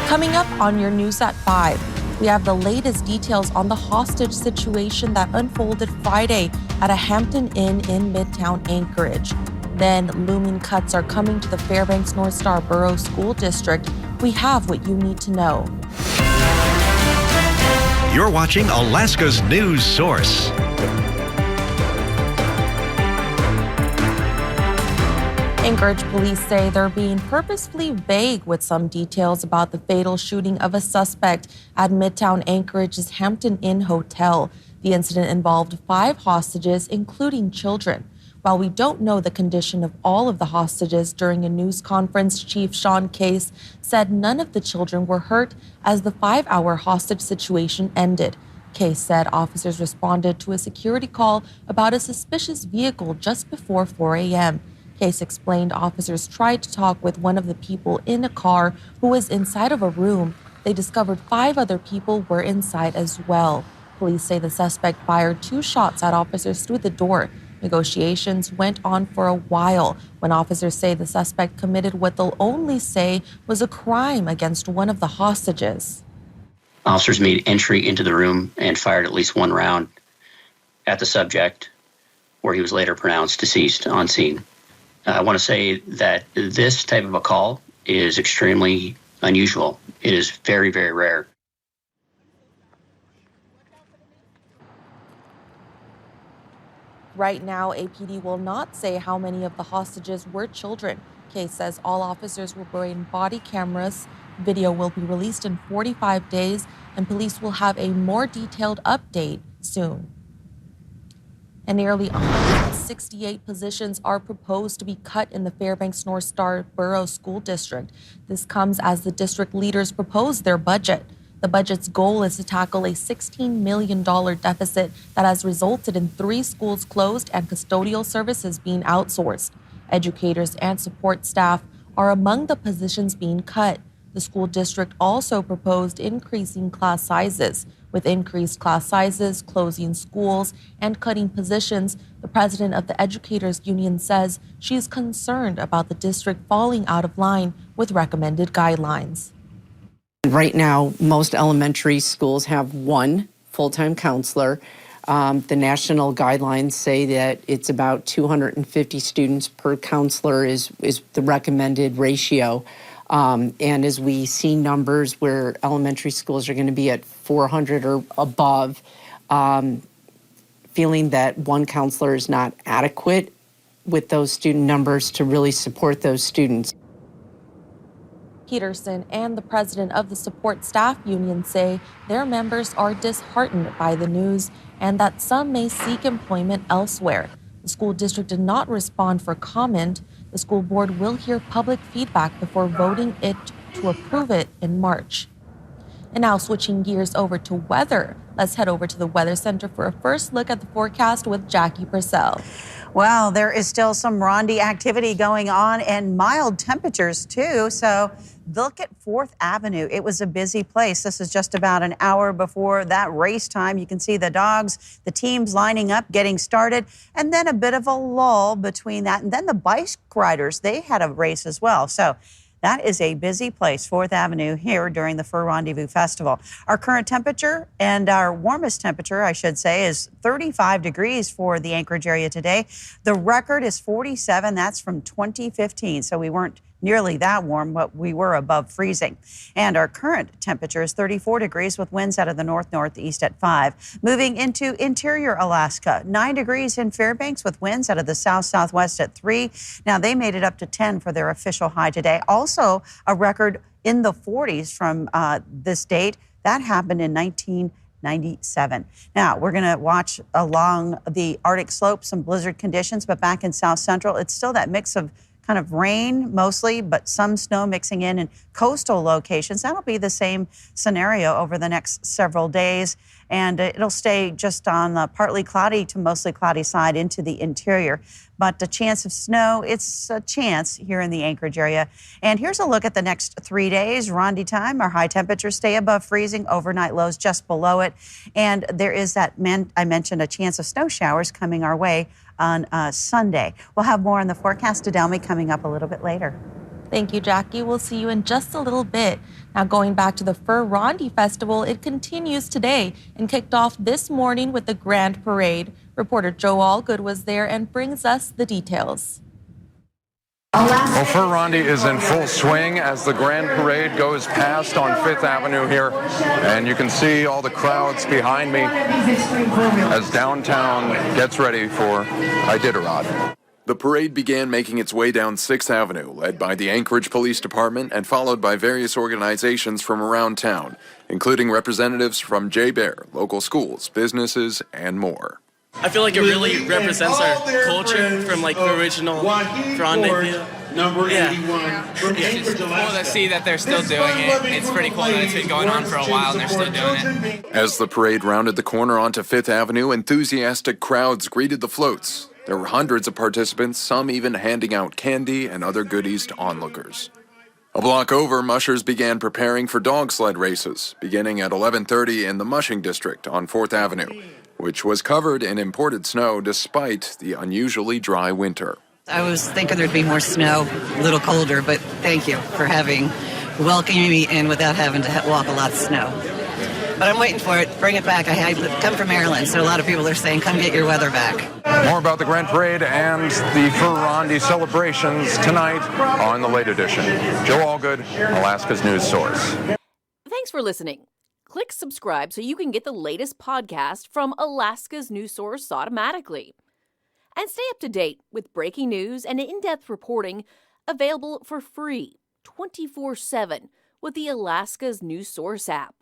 Coming up on your news at 5, we have the latest details on the hostage situation that unfolded Friday at a Hampton Inn in Midtown Anchorage. Then, looming cuts are coming to the Fairbanks North Star Borough School District. We have what you need to know. You're watching Alaska's news source. Anchorage police say they're being purposefully vague with some details about the fatal shooting of a suspect at Midtown Anchorage's Hampton Inn Hotel. The incident involved 5 hostages, including children. While we don't know the condition of all of the hostages, during a news conference, Chief Sean Case said none of the children were hurt as the 5-hour hostage situation ended. Case said officers responded to a security call about a suspicious vehicle just before 4 a.m. Case explained officers tried to talk with one of the people in a car who was inside of a room. They discovered 5 other people were inside as well. Police say the suspect fired 2 shots at officers through the door. Negotiations went on for a while when officers say the suspect committed what they'll only say was a crime against one of the hostages. Officers made entry into the room and fired at least 1 round at the subject, where he was later pronounced deceased on scene. I want to say that this type of a call is extremely unusual. It is very, very rare. Right now, APD will not say how many of the hostages were children. Case says all officers will bring body cameras. Video will be released in 45 days, and police will have a more detailed update soon. And nearly 168 positions are proposed to be cut in the Fairbanks North Star Borough School District. This comes as the district leaders propose their budget. The budget's goal is to tackle a $16 million deficit that has resulted in 3 schools closed and custodial services being outsourced. Educators and support staff are among the positions being cut. The school district also proposed increasing class sizes. With increased class sizes, closing schools, and cutting positions, the president of the Educators Union says she is concerned about the district falling out of line with recommended guidelines. Right now, most elementary schools have 1 full-time counselor. The national guidelines say that it's about 250 students per counselor is the recommended ratio. And as we see numbers where elementary schools are going to be at 400 or above, feeling that 1 counselor is not adequate with those student numbers to really support those students. Peterson and the president of the Support Staff Union say their members are disheartened by the news and that some may seek employment elsewhere. The school district did not respond for comment. The school board will hear public feedback before voting it to approve it in March. And now switching gears over to weather. Let's head over to the Weather Center for a first look at the forecast with Jackie Purcell. Well, there is still some Rondi activity going on and mild temperatures too. So look at 4th Avenue. It was a busy place. This is just about an hour before that race time. You can see the dogs, the teams lining up, getting started, and then a bit of a lull between that. And then the bike riders, they had a race as well. So that is a busy place, 4th Avenue, here during the Fur Rendezvous Festival. Our current temperature and our warmest temperature, I should say, is 35 degrees for the Anchorage area today. The record is 47. That's from 2015, so we weren't nearly that warm, but we were above freezing. And our current temperature is 34 degrees with winds out of the north-northeast at 5. Moving into interior Alaska, 9 degrees in Fairbanks with winds out of the south-southwest at 3. Now, they made it up to 10 for their official high today. Also, a record in the 40s from this date. That happened in 1997. Now, we're going to watch along the Arctic slope some blizzard conditions, but back in South Central, it's still that mix of kind of rain mostly, but some snow mixing in coastal locations. That'll be the same scenario over the next several days. And it'll stay just on the partly cloudy to mostly cloudy side into the interior. But the chance of snow, it's a chance here in the Anchorage area. And here's a look at the next 3 days. Rondi time, our high temperatures stay above freezing, overnight lows just below it. And there is that, I mentioned, a chance of snow showers coming our way on Sunday. We'll have more on the forecast. Adelmi coming up a little bit later. Thank you, Jackie. We'll see you in just a little bit. Now, going back to the Fur-Rondy Festival, it continues today and kicked off this morning with the Grand Parade. Reporter Joe Allgood was there and brings us the details. Well, Fur-Rondy is in full swing as the Grand Parade goes past on 5th Avenue here, and you can see all the crowds behind me as downtown gets ready for Iditarod. The parade began making its way down 6th Avenue, led by the Anchorage Police Department and followed by various organizations from around town, including representatives from J-Bear, local schools, businesses, and more. I feel like it really represents our culture from like the original Rendezvous. Number 81. It's just cool to see that they're still doing it. It's pretty cool that it's been going on for a while and they're still doing it. As the parade rounded the corner onto 5th Avenue, enthusiastic crowds greeted the floats. There were hundreds of participants, some even handing out candy and other goodies to onlookers. A block over, mushers began preparing for dog sled races, beginning at 11:30 in the Mushing District on 4th Avenue, which was covered in imported snow despite the unusually dry winter. I was thinking there'd be more snow, a little colder, but thank you for welcoming me in without having to walk a lot of snow. But I'm waiting for it. Bring it back. I come from Maryland, so a lot of people are saying, come get your weather back. More about the Grand Parade and the Fur-Rondy celebrations tonight on the Late Edition. Joe Allgood, Alaska's news source. Thanks for listening. Click subscribe so you can get the latest podcast from Alaska's news source automatically. And stay up to date with breaking news and in-depth reporting available for free 24/7 with the Alaska's news source app.